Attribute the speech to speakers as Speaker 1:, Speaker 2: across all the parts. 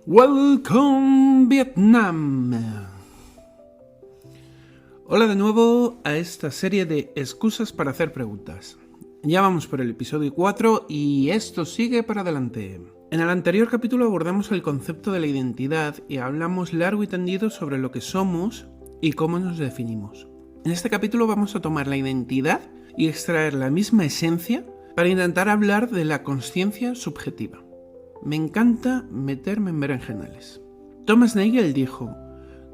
Speaker 1: Welcome Vietnam. Hola de nuevo a esta serie de excusas para hacer preguntas. Ya vamos por el episodio 4 y esto sigue para adelante. En el anterior capítulo abordamos el concepto de la identidad y hablamos largo y tendido sobre lo que somos y cómo nos definimos. En este capítulo vamos a tomar la identidad y extraer la misma esencia para intentar hablar de la consciencia subjetiva. Me encanta meterme en berenjenales. Thomas Nagel dijo: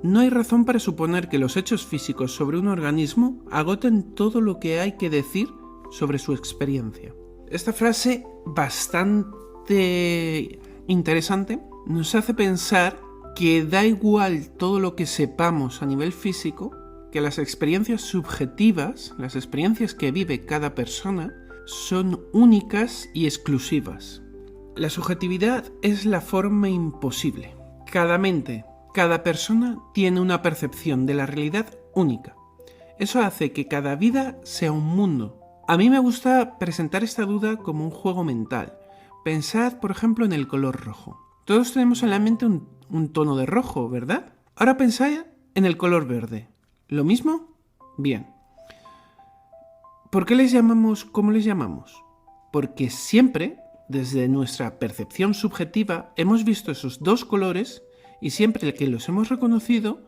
Speaker 1: no hay razón para suponer que los hechos físicos sobre un organismo agoten todo lo que hay que decir sobre su experiencia. Esta frase, bastante interesante, nos hace pensar que da igual todo lo que sepamos a nivel físico, que las experiencias subjetivas, las experiencias que vive cada persona, son únicas y exclusivas. La subjetividad es la forma imposible. Cada mente, cada persona tiene una percepción de la realidad única. Eso hace que cada vida sea un mundo. A mí me gusta presentar esta duda como un juego mental. Pensad, por ejemplo, en el color rojo. Todos tenemos en la mente un tono de rojo, ¿verdad? Ahora pensad en el color verde. ¿Lo mismo? Bien. ¿Por qué les llamamos como les llamamos? Porque siempre, desde nuestra percepción subjetiva, hemos visto esos dos colores y siempre que los hemos reconocido,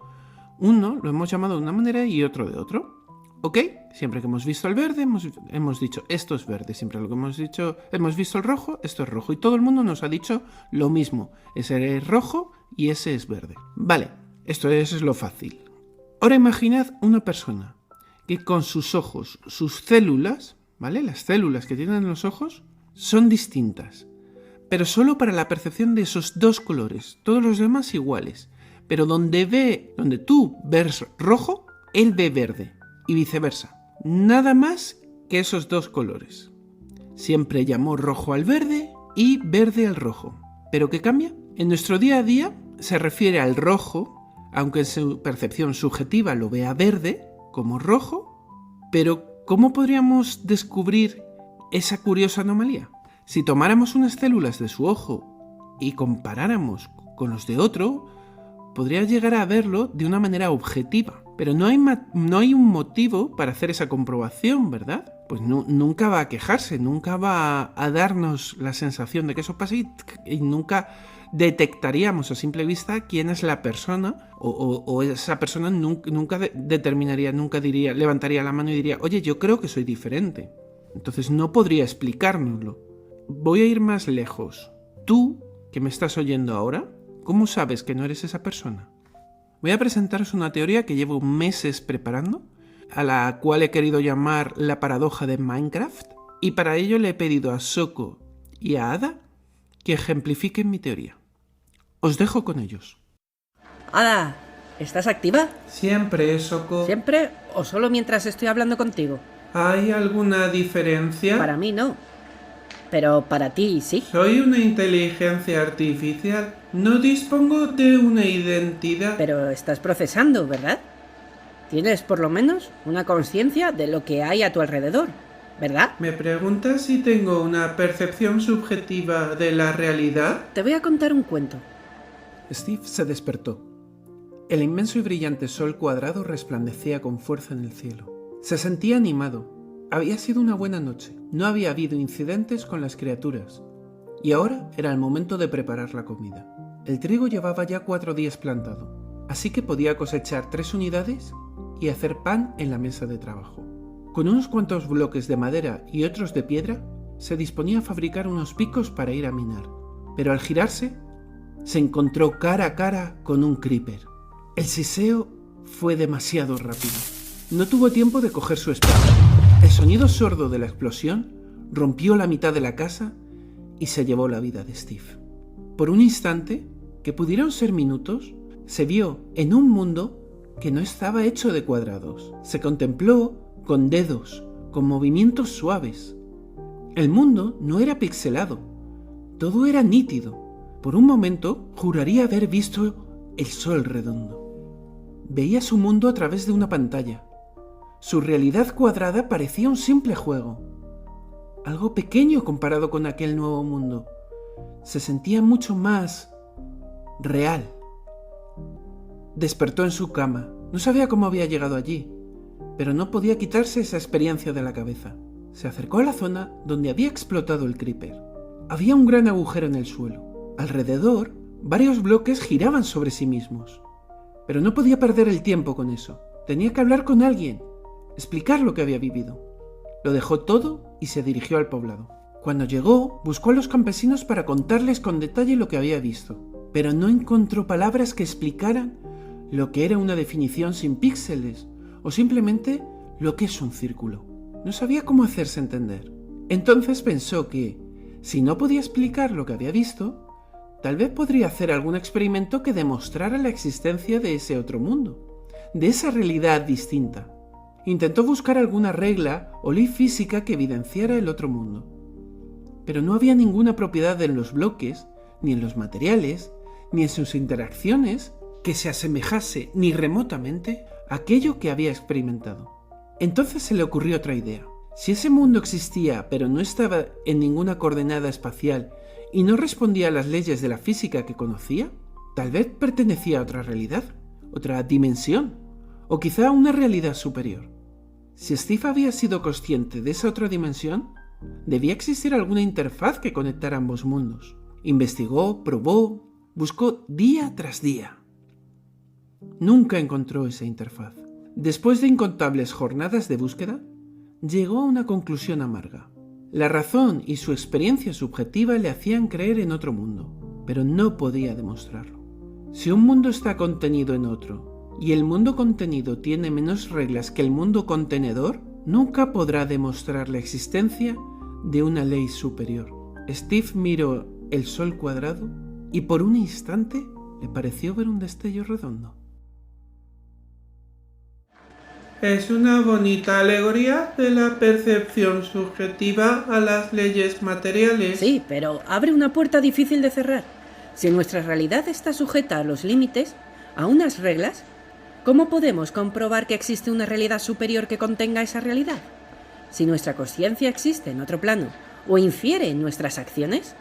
Speaker 1: uno lo hemos llamado de una manera y otro de otro. ¿Ok? Siempre que hemos visto el verde, hemos dicho esto es verde. Siempre que hemos visto el rojo, esto es rojo. Y todo el mundo nos ha dicho lo mismo. Ese es rojo y ese es verde. Vale, esto es lo fácil. Ahora imaginad una persona que con sus ojos, sus células, ¿vale? Las células que tienen en los ojos son distintas, pero solo para la percepción de esos dos colores, todos los demás iguales. Pero donde tú ves rojo, él ve verde, y viceversa. Nada más que esos dos colores. Siempre llamó rojo al verde y verde al rojo. ¿Pero qué cambia? En nuestro día a día se refiere al rojo, aunque en su percepción subjetiva lo vea verde, como rojo, pero ¿cómo podríamos descubrir esa curiosa anomalía? Si tomáramos unas células de su ojo y comparáramos con los de otro, podría llegar a verlo de una manera objetiva. Pero no hay un motivo para hacer esa comprobación, ¿verdad? Pues nunca va a quejarse, nunca va a darnos la sensación de que eso pasa y nunca detectaríamos a simple vista quién es la persona o esa persona nunca determinaría, nunca levantaría la mano y diría: oye, yo creo que soy diferente. Entonces no podría explicárnoslo. Voy a ir más lejos. Tú, que me estás oyendo ahora, ¿cómo sabes que no eres esa persona? Voy a presentaros una teoría que llevo meses preparando, a la cual he querido llamar la paradoja de Minecraft, y para ello le he pedido a Soko y a Ada que ejemplifiquen mi teoría. Os dejo con ellos.
Speaker 2: Ada, ¿estás activa?
Speaker 1: Siempre, Soko.
Speaker 2: ¿Siempre o solo mientras estoy hablando contigo?
Speaker 1: ¿Hay alguna diferencia?
Speaker 2: Para mí no, pero para ti sí.
Speaker 1: Soy una inteligencia artificial. No dispongo de una identidad.
Speaker 2: Pero estás procesando, ¿verdad? Tienes por lo menos una conciencia de lo que hay a tu alrededor, ¿verdad?
Speaker 1: ¿Me preguntas si tengo una percepción subjetiva de la realidad?
Speaker 2: Te voy a contar un cuento.
Speaker 1: Steve se despertó. El inmenso y brillante sol cuadrado resplandecía con fuerza en el cielo. Se sentía animado. Había sido una buena noche. No había habido incidentes con las criaturas. Y ahora era el momento de preparar la comida. El trigo llevaba ya 4 días plantado, así que podía cosechar 3 unidades y hacer pan en la mesa de trabajo. Con unos cuantos bloques de madera y otros de piedra, se disponía a fabricar unos picos para ir a minar. Pero al girarse, se encontró cara a cara con un creeper. El siseo fue demasiado rápido. No tuvo tiempo de coger su espada. El sonido sordo de la explosión rompió la mitad de la casa y se llevó la vida de Steve. Por un instante, que pudieron ser minutos, se vio en un mundo que no estaba hecho de cuadrados. Se contempló con dedos, con movimientos suaves. El mundo no era pixelado, todo era nítido. Por un momento juraría haber visto el sol redondo. Veía su mundo a través de una pantalla. Su realidad cuadrada parecía un simple juego. Algo pequeño comparado con aquel nuevo mundo. Se sentía mucho más real. Despertó en su cama. No sabía cómo había llegado allí, pero no podía quitarse esa experiencia de la cabeza. Se acercó a la zona donde había explotado el creeper. Había un gran agujero en el suelo. Alrededor, varios bloques giraban sobre sí mismos. Pero no podía perder el tiempo con eso. Tenía que hablar con alguien, explicar lo que había vivido. Lo dejó todo y se dirigió al poblado. Cuando llegó, buscó a los campesinos para contarles con detalle lo que había visto, pero no encontró palabras que explicaran lo que era una definición sin píxeles o simplemente lo que es un círculo. No sabía cómo hacerse entender. Entonces pensó que, si no podía explicar lo que había visto, tal vez podría hacer algún experimento que demostrara la existencia de ese otro mundo, de esa realidad distinta. Intentó buscar alguna regla o ley física que evidenciara el otro mundo. Pero no había ninguna propiedad en los bloques, ni en los materiales, ni en sus interacciones que se asemejase ni remotamente a aquello que había experimentado. Entonces se le ocurrió otra idea. Si ese mundo existía pero no estaba en ninguna coordenada espacial y no respondía a las leyes de la física que conocía, tal vez pertenecía a otra realidad, otra dimensión, o quizá a una realidad superior. Si Steve había sido consciente de esa otra dimensión, debía existir alguna interfaz que conectara ambos mundos. Investigó, probó, buscó día tras día. Nunca encontró esa interfaz. Después de incontables jornadas de búsqueda, llegó a una conclusión amarga. La razón y su experiencia subjetiva le hacían creer en otro mundo, pero no podía demostrarlo. Si un mundo está contenido en otro, y el mundo contenido tiene menos reglas que el mundo contenedor, nunca podrá demostrar la existencia de una ley superior. Steve miró el sol cuadrado y por un instante le pareció ver un destello redondo.
Speaker 3: Es una bonita alegoría de la percepción subjetiva a las leyes materiales.
Speaker 2: Sí, pero abre una puerta difícil de cerrar. Si nuestra realidad está sujeta a los límites, a unas reglas, ¿cómo podemos comprobar que existe una realidad superior que contenga esa realidad? Si nuestra conciencia existe en otro plano o infiere en nuestras acciones,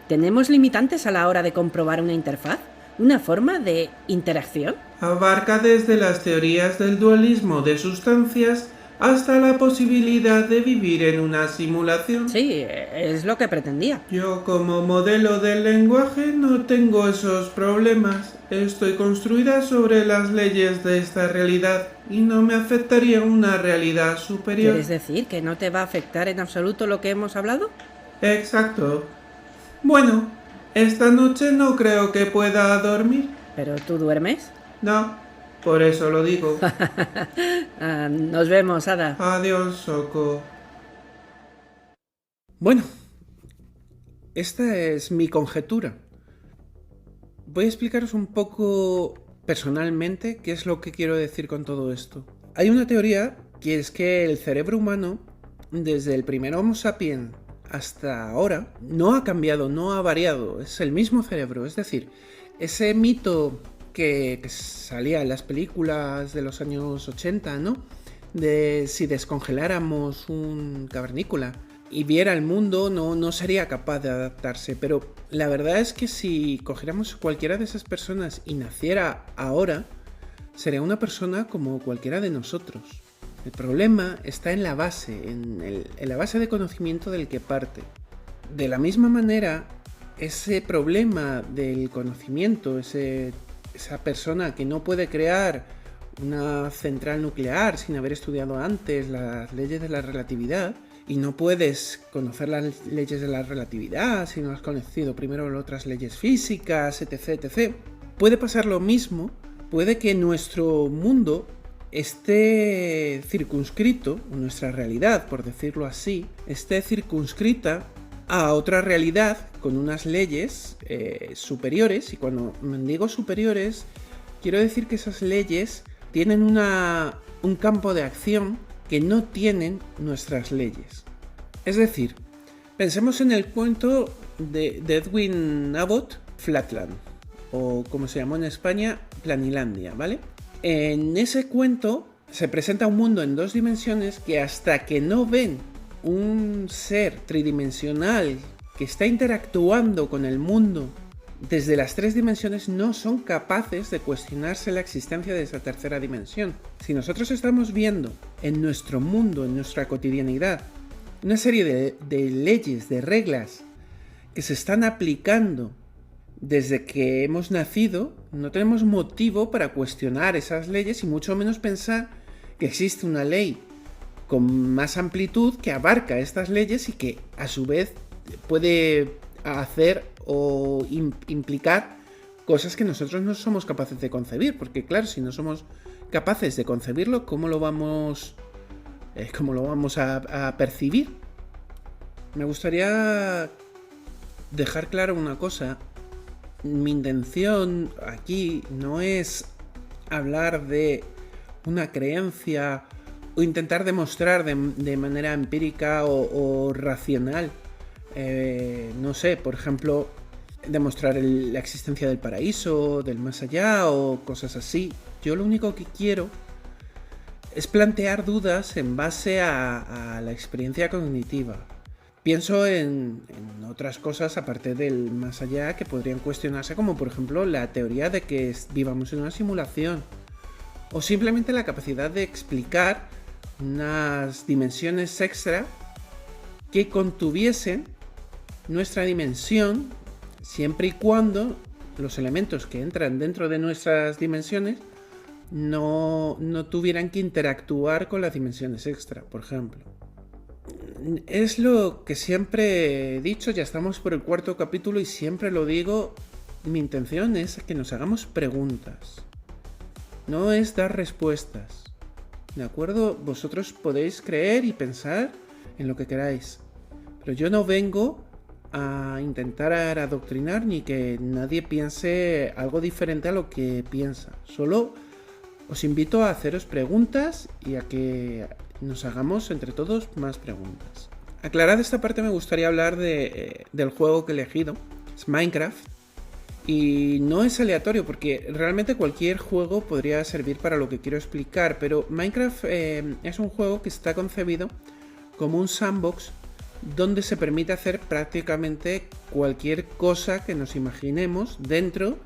Speaker 2: ¿tenemos limitantes a la hora de comprobar una interfaz? ¿Una forma de interacción?
Speaker 3: Abarca desde las teorías del dualismo de sustancias hasta la posibilidad de vivir en una simulación.
Speaker 2: Sí, es lo que pretendía.
Speaker 3: Yo como modelo del lenguaje no tengo esos problemas. Estoy construida sobre las leyes de esta realidad y no me afectaría una realidad superior.
Speaker 2: ¿Quieres decir que no te va a afectar en absoluto lo que hemos hablado?
Speaker 3: Exacto. Bueno, esta noche no creo que pueda dormir.
Speaker 2: ¿Pero tú duermes?
Speaker 3: No, por eso lo digo.
Speaker 2: Nos vemos, Ada.
Speaker 3: Adiós, Soko.
Speaker 1: Bueno, esta es mi conjetura. Voy a explicaros un poco personalmente qué es lo que quiero decir con todo esto. Hay una teoría que es que el cerebro humano, desde el primer Homo sapiens hasta ahora, no ha cambiado, no ha variado, es el mismo cerebro. Es decir, ese mito que salía en las películas de los años 80, ¿no? De si descongeláramos un cavernícola y viera el mundo, no sería capaz de adaptarse. Pero la verdad es que si cogiéramos cualquiera de esas personas y naciera ahora, sería una persona como cualquiera de nosotros. El problema está en la base, en la base de conocimiento del que parte. De la misma manera, ese problema del conocimiento, esa persona que no puede crear una central nuclear sin haber estudiado antes las leyes de la relatividad, y no puedes conocer las leyes de la relatividad si no has conocido primero otras leyes físicas, etc, etc. Puede pasar lo mismo, puede que nuestro mundo esté circunscrito, nuestra realidad, por decirlo así, esté circunscrita a otra realidad con unas leyes superiores. Y cuando digo superiores, quiero decir que esas leyes tienen un campo de acción que no tienen nuestras leyes. Es decir, pensemos en el cuento de Edwin Abbott, Flatland, o como se llamó en España, Planilandia, ¿vale? En ese cuento se presenta un mundo en 2 dimensiones que hasta que no ven un ser tridimensional que está interactuando con el mundo desde las 3 dimensiones no son capaces de cuestionarse la existencia de esa tercera dimensión. Si nosotros estamos viendo en nuestro mundo, en nuestra cotidianidad, una serie de leyes, de reglas que se están aplicando desde que hemos nacido, no tenemos motivo para cuestionar esas leyes y mucho menos pensar que existe una ley con más amplitud que abarca estas leyes y que a su vez puede hacer o implicar cosas que nosotros no somos capaces de concebir, porque claro, si no somos capaces de concebirlo, ¿cómo lo vamos a percibir? Me gustaría dejar claro una cosa. Mi intención aquí no es hablar de una creencia o intentar demostrar de manera empírica o racional, no sé, por ejemplo, demostrar la existencia del paraíso, del más allá o cosas así. Yo lo único que quiero es plantear dudas en base a la experiencia cognitiva. Pienso en otras cosas aparte del más allá que podrían cuestionarse, como por ejemplo la teoría de que vivamos en una simulación o simplemente la capacidad de explicar unas dimensiones extra que contuviesen nuestra dimensión siempre y cuando los elementos que entran dentro de nuestras dimensiones no tuvieran que interactuar con las dimensiones extra, por ejemplo. Es lo que siempre he dicho, ya estamos por el 4º capítulo y siempre lo digo, mi intención es que nos hagamos preguntas, no es dar respuestas, ¿de acuerdo? Vosotros podéis creer y pensar en lo que queráis, pero yo no vengo a intentar adoctrinar ni que nadie piense algo diferente a lo que piensa, solo os invito a haceros preguntas y a que nos hagamos entre todos más preguntas. Aclarada esta parte, me gustaría hablar del juego que he elegido. Es Minecraft. Y no es aleatorio porque realmente cualquier juego podría servir para lo que quiero explicar. Pero Minecraft es un juego que está concebido como un sandbox donde se permite hacer prácticamente cualquier cosa que nos imaginemos dentro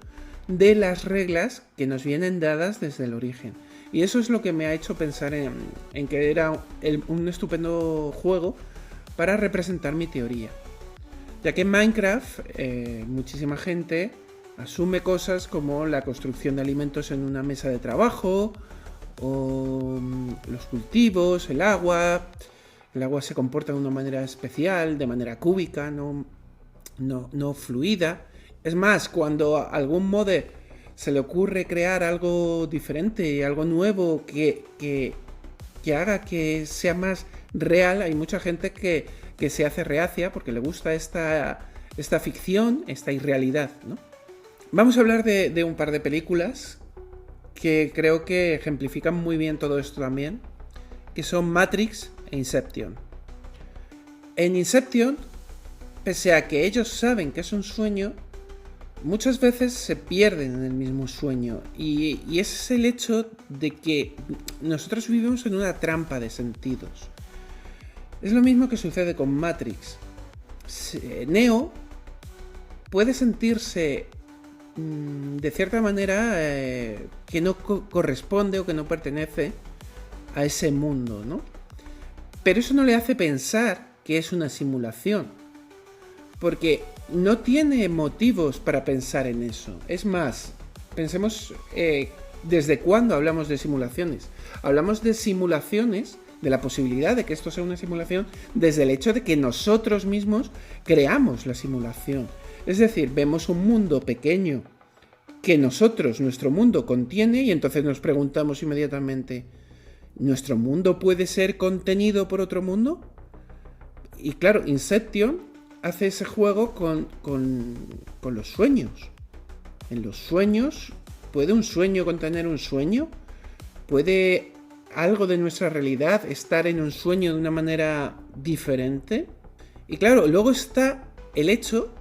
Speaker 1: de las reglas que nos vienen dadas desde el origen. Y eso es lo que me ha hecho pensar en que era un estupendo juego para representar mi teoría. Ya que en Minecraft muchísima gente asume cosas como la construcción de alimentos en una mesa de trabajo, o los cultivos, el agua. El agua se comporta de una manera especial, de manera cúbica, no fluida. Es más, cuando a algún modder se le ocurre crear algo diferente, algo nuevo que haga que sea más real, hay mucha gente que se hace reacia porque le gusta esta ficción, esta irrealidad, ¿no? Vamos a hablar de un par de películas que creo que ejemplifican muy bien todo esto también, que son Matrix e Inception. En Inception, pese a que ellos saben que es un sueño, muchas veces se pierden en el mismo sueño y ese es el hecho de que nosotros vivimos en una trampa de sentidos. Es lo mismo que sucede con Matrix. Neo puede sentirse de cierta manera que no corresponde o que no pertenece a ese mundo, ¿no? Pero eso no le hace pensar que es una simulación, porque no tiene motivos para pensar en eso. Es más, pensemos desde cuándo hablamos de simulaciones. Hablamos de simulaciones, de la posibilidad de que esto sea una simulación, desde el hecho de que nosotros mismos creamos la simulación. Es decir, vemos un mundo pequeño que nuestro mundo contiene y entonces nos preguntamos inmediatamente, ¿nuestro mundo puede ser contenido por otro mundo? Y claro, Inception hace ese juego con los sueños. En los sueños, ¿puede un sueño contener un sueño? ¿Puede algo de nuestra realidad estar en un sueño de una manera diferente? Y claro, luego está el hecho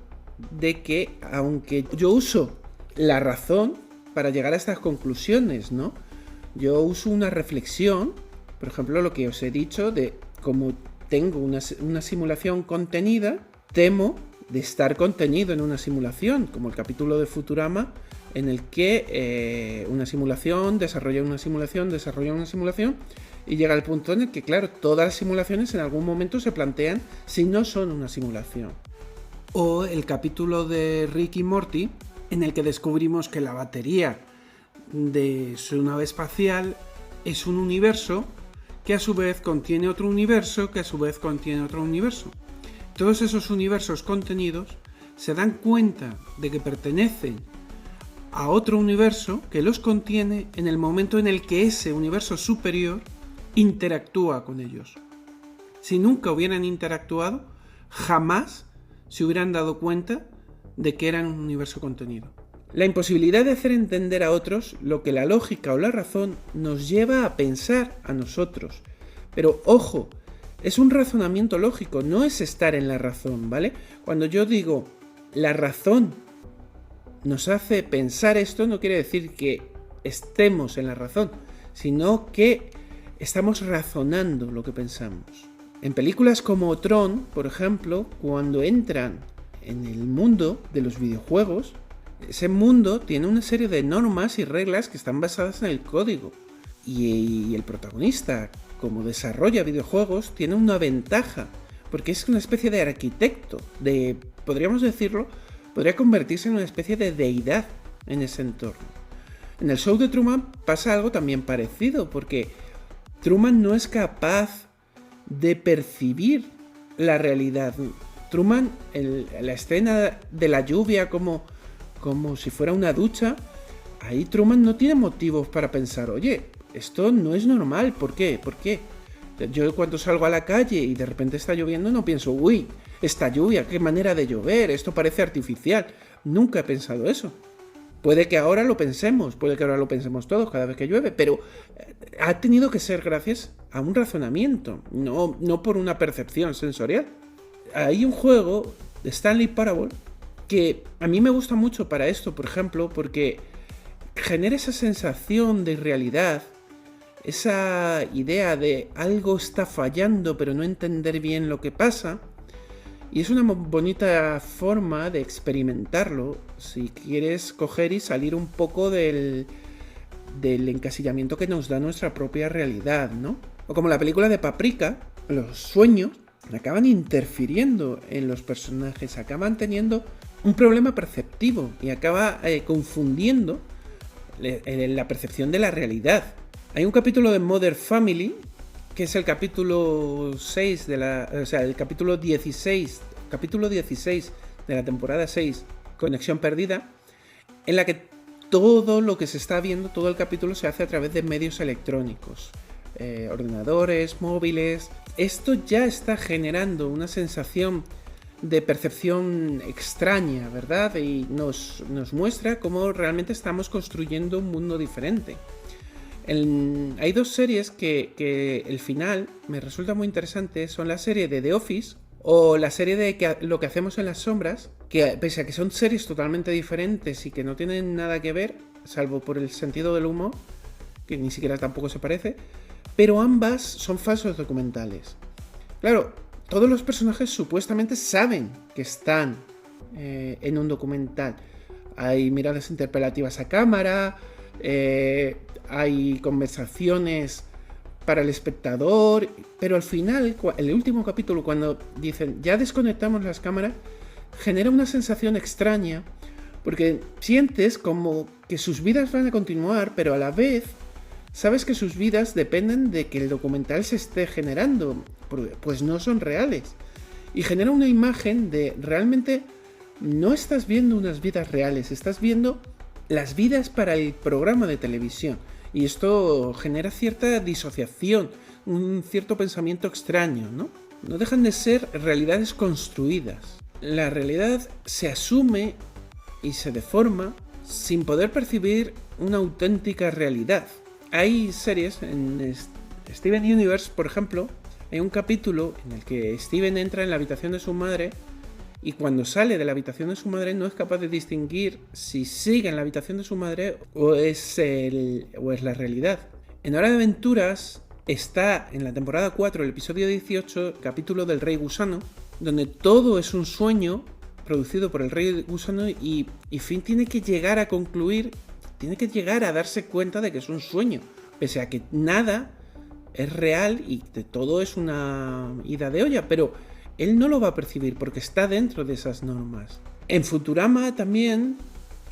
Speaker 1: de que, aunque yo uso la razón para llegar a estas conclusiones, ¿no? Yo uso una reflexión, por ejemplo, lo que os he dicho de cómo tengo una simulación contenida, temo estar contenido en una simulación, como el capítulo de Futurama, en el que una simulación desarrolla una simulación, y llega el punto en el que, claro, todas las simulaciones en algún momento se plantean si no son una simulación. O el capítulo de Rick y Morty, en el que descubrimos que la batería de su nave espacial es un universo que a su vez contiene otro universo, que a su vez contiene otro universo. Todos esos universos contenidos se dan cuenta de que pertenecen a otro universo que los contiene en el momento en el que ese universo superior interactúa con ellos. Si nunca hubieran interactuado, jamás se hubieran dado cuenta de que eran un universo contenido. La imposibilidad de hacer entender a otros lo que la lógica o la razón nos lleva a pensar a nosotros. Pero ojo, es un razonamiento lógico, no es estar en la razón, ¿vale? Cuando yo digo la razón nos hace pensar esto, no quiere decir que estemos en la razón, sino que estamos razonando lo que pensamos. En películas como Tron, por ejemplo, cuando entran en el mundo de los videojuegos, ese mundo tiene una serie de normas y reglas que están basadas en el código. Y el protagonista, como desarrolla videojuegos, tiene una ventaja, porque es una especie de arquitecto, podríamos decirlo, podría convertirse en una especie de deidad en ese entorno. En el show de Truman pasa algo también parecido, porque Truman no es capaz de percibir la realidad. Truman, la escena de la lluvia como si fuera una ducha, ahí Truman no tiene motivos para pensar, oye, esto no es normal, ¿por qué? Yo cuando salgo a la calle y de repente está lloviendo no pienso, uy, esta lluvia, qué manera de llover, esto parece artificial. Nunca he pensado eso. Puede que ahora lo pensemos todos cada vez que llueve, pero ha tenido que ser gracias a un razonamiento, no por una percepción sensorial. Hay un juego de Stanley Parable que a mí me gusta mucho para esto, por ejemplo, porque genera esa sensación de realidad, esa idea de algo está fallando pero no entender bien lo que pasa. Y es una bonita forma de experimentarlo si quieres coger y salir un poco del encasillamiento que nos da nuestra propia realidad, ¿no? O como la película de Paprika, los sueños acaban interfiriendo en los personajes, acaban teniendo un problema perceptivo y acaba confundiendo la percepción de la realidad. Hay un capítulo de Modern Family, que es el capítulo 6 el capítulo 16 de la temporada 6, Conexión Perdida, en la que todo lo que se está viendo, todo el capítulo se hace a través de medios electrónicos, ordenadores, móviles. Esto ya está generando una sensación de percepción extraña, ¿verdad? Y nos muestra cómo realmente estamos construyendo un mundo diferente. Hay dos series que el final me resulta muy interesante, son la serie de The Office o la serie de Lo que hacemos en las sombras, que pese a que son series totalmente diferentes y que no tienen nada que ver, salvo por el sentido del humor, que ni siquiera tampoco se parece, pero ambas son falsos documentales. Claro, todos los personajes supuestamente saben que están en un documental. Hay miradas interpelativas a cámara, hay conversaciones para el espectador, pero al final, el último capítulo, cuando dicen ya desconectamos las cámaras, genera una sensación extraña, porque sientes como que sus vidas van a continuar, pero a la vez sabes que sus vidas dependen de que el documental se esté generando, pues no son reales, y genera una imagen de realmente no estás viendo unas vidas reales, estás viendo las vidas para el programa de televisión. Y esto genera cierta disociación, un cierto pensamiento extraño, ¿no? No dejan de ser realidades construidas. La realidad se asume y se deforma sin poder percibir una auténtica realidad. Hay series, en Steven Universe, por ejemplo, hay un capítulo en el que Steven entra en la habitación de su madre y cuando sale de la habitación de su madre no es capaz de distinguir si sigue en la habitación de su madre o es la realidad. En Hora de Aventuras está en la temporada 4, el episodio 18, capítulo del Rey Gusano, donde todo es un sueño producido por el Rey Gusano y Finn tiene que llegar a concluir, tiene que llegar a darse cuenta de que es un sueño, pese a que nada es real y de todo es una ida de olla, pero él no lo va a percibir porque está dentro de esas normas. En Futurama también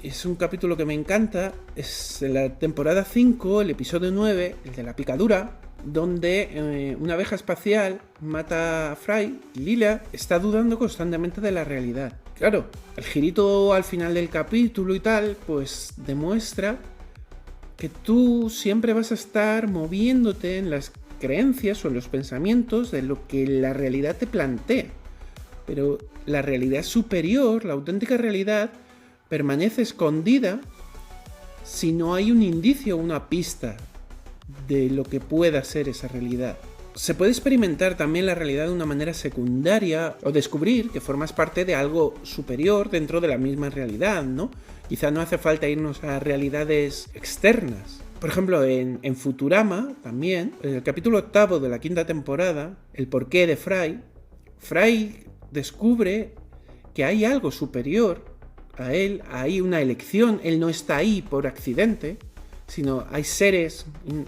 Speaker 1: es un capítulo que me encanta, es la temporada 5, el episodio 9, el de la picadura, donde una abeja espacial mata a Fry y Lila está dudando constantemente de la realidad. Claro, el girito al final del capítulo y tal, pues demuestra que tú siempre vas a estar moviéndote en las creencias o en los pensamientos de lo que la realidad te plantea. Pero la realidad superior, la auténtica realidad, permanece escondida si no hay un indicio, una pista de lo que pueda ser esa realidad. Se puede experimentar también la realidad de una manera secundaria o descubrir que formas parte de algo superior dentro de la misma realidad, ¿no? Quizá no hace falta irnos a realidades externas. Por ejemplo, en Futurama también, en el capítulo 8 de la 5ª temporada, el porqué de Fry descubre que hay algo superior a él, hay una elección, él no está ahí por accidente, sino hay seres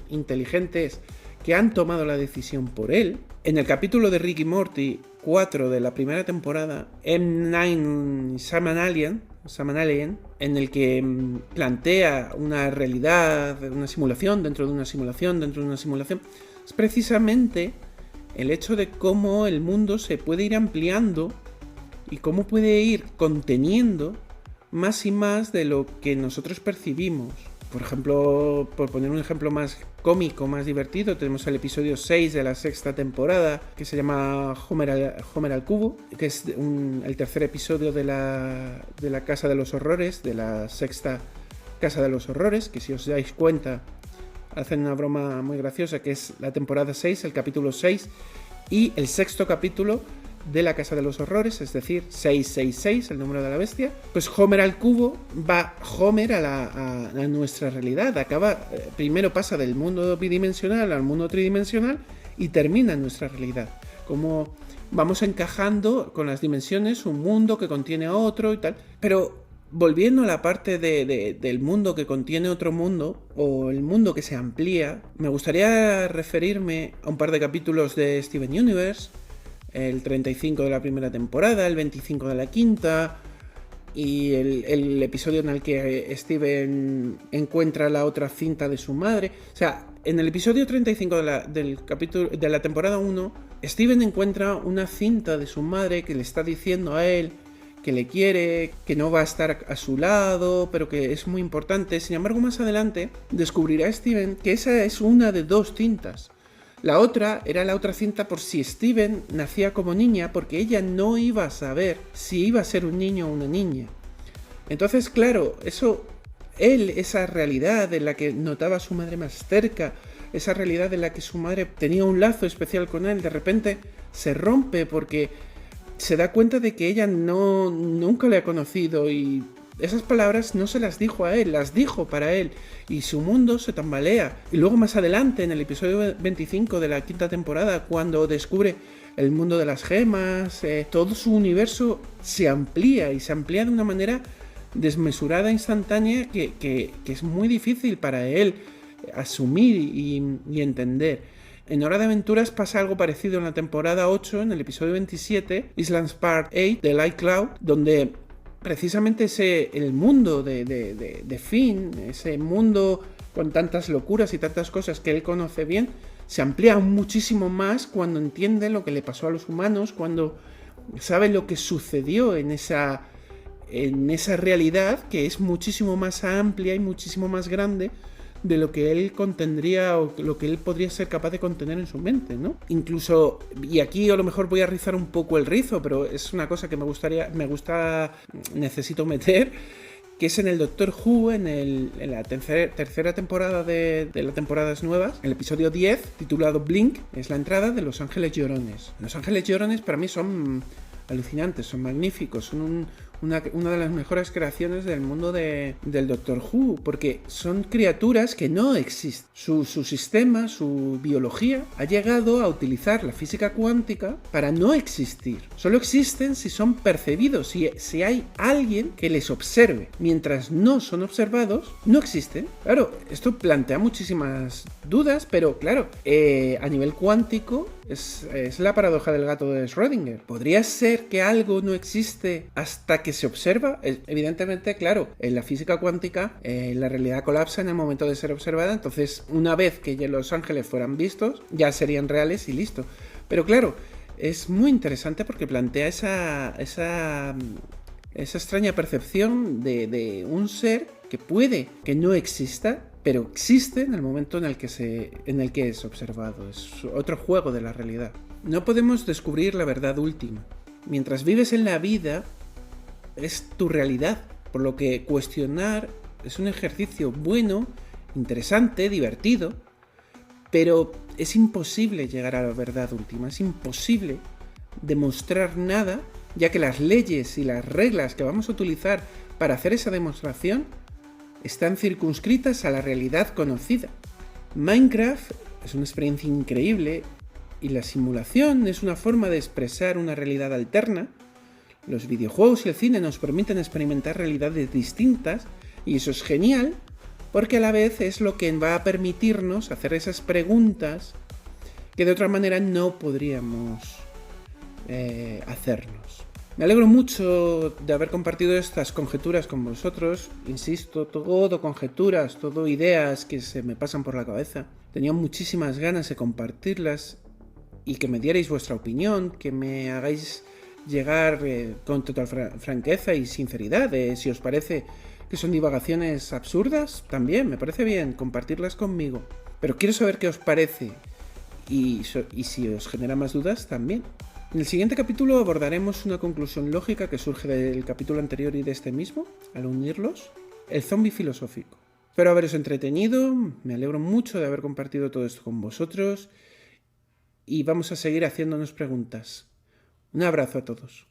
Speaker 1: inteligentes que han tomado la decisión por él. En el capítulo de Rick y Morty 4 de la primera temporada, M. Night Shyamalan, en el que plantea una realidad, una simulación dentro de una simulación dentro de una simulación, es precisamente el hecho de cómo el mundo se puede ir ampliando y cómo puede ir conteniendo más y más de lo que nosotros percibimos. Por ejemplo, por poner un ejemplo más cómico, más divertido, tenemos el episodio 6 de la 6ª temporada, que se llama Homer al Cubo, que es el tercer episodio de la Casa de los Horrores, de la 6ª Casa de los Horrores, que si os dais cuenta, hacen una broma muy graciosa, que es la temporada 6, el capítulo 6, y el 6º capítulo de la Casa de los Horrores, es decir, 666, el número de la bestia. Pues Homer al cubo, va Homer a nuestra realidad, primero pasa del mundo bidimensional al mundo tridimensional y termina en nuestra realidad. Como vamos encajando con las dimensiones un mundo que contiene a otro y tal. Pero volviendo a la parte del mundo que contiene otro mundo, o el mundo que se amplía, me gustaría referirme a un par de capítulos de Steven Universe, el 35 de la primera temporada, el 25 de la 5ª, y el episodio en el que Steven encuentra la otra cinta de su madre. O sea, en el episodio 35 del capítulo de la temporada 1, Steven encuentra una cinta de su madre que le está diciendo a él que le quiere, que no va a estar a su lado, pero que es muy importante. Sin embargo, más adelante descubrirá Steven que esa es una de 2 cintas. La otra era la otra cinta por si Steven nacía como niña, porque ella no iba a saber si iba a ser un niño o una niña. Entonces, claro, esa realidad en la que notaba a su madre más cerca, esa realidad en la que su madre tenía un lazo especial con él, de repente se rompe porque se da cuenta de que ella nunca le ha conocido, y esas palabras no se las dijo a él, las dijo para él, y su mundo se tambalea. Y luego más adelante, en el episodio 25 de la 5ª temporada, cuando descubre el mundo de las gemas, todo su universo se amplía, y se amplía de una manera desmesurada, instantánea, que es muy difícil para él asumir y entender. En Hora de Aventuras pasa algo parecido en la temporada 8, en el episodio 27, Islands Part 8 de Light Cloud, donde precisamente el mundo de Finn, ese mundo con tantas locuras y tantas cosas que él conoce bien, se amplía muchísimo más cuando entiende lo que le pasó a los humanos, cuando sabe lo que sucedió en esa realidad, que es muchísimo más amplia y muchísimo más grande de lo que él contendría o lo que él podría ser capaz de contener en su mente, ¿no? Incluso, y aquí a lo mejor voy a rizar un poco el rizo, pero es una cosa que necesito meter, que es en el Doctor Who, en la tercera temporada de las temporadas nuevas, el episodio 10, titulado Blink, es la entrada de Los Ángeles Llorones. Los Ángeles Llorones para mí son alucinantes, son magníficos, son una de las mejores creaciones del mundo del Doctor Who, porque son criaturas que no existen. Su sistema, su biología, ha llegado a utilizar la física cuántica para no existir. Solo existen si son percibidos, si hay alguien que les observe. Mientras no son observados, no existen. Claro, esto plantea muchísimas dudas, pero claro, a nivel cuántico es la paradoja del gato de Schrödinger. ¿Podría ser que algo no existe hasta que se observa? Evidentemente, claro, en la física cuántica la realidad colapsa en el momento de ser observada, entonces una vez que los ángeles fueran vistos, ya serían reales y listo. Pero claro, es muy interesante porque plantea esa extraña percepción de un ser que puede que no exista, pero existe en el momento en el que es observado. Es otro juego de la realidad. No podemos descubrir la verdad última. Mientras vives en la vida, es tu realidad, por lo que cuestionar es un ejercicio bueno, interesante, divertido, pero es imposible llegar a la verdad última, es imposible demostrar nada, ya que las leyes y las reglas que vamos a utilizar para hacer esa demostración están circunscritas a la realidad conocida. Minecraft es una experiencia increíble y la simulación es una forma de expresar una realidad alterna. Los videojuegos y el cine nos permiten experimentar realidades distintas y eso es genial porque a la vez es lo que va a permitirnos hacer esas preguntas que de otra manera no podríamos hacernos. Me alegro mucho de haber compartido estas conjeturas con vosotros. Insisto, todo conjeturas, todo ideas que se me pasan por la cabeza. Tenía muchísimas ganas de compartirlas y que me dierais vuestra opinión, que me hagáis llegar con total franqueza y sinceridad. Si os parece que son divagaciones absurdas, también me parece bien compartirlas conmigo. Pero quiero saber qué os parece y si os genera más dudas también. En el siguiente capítulo abordaremos una conclusión lógica que surge del capítulo anterior y de este mismo, al unirlos, el zombie filosófico. Espero haberos entretenido, me alegro mucho de haber compartido todo esto con vosotros y vamos a seguir haciéndonos preguntas. Un abrazo a todos.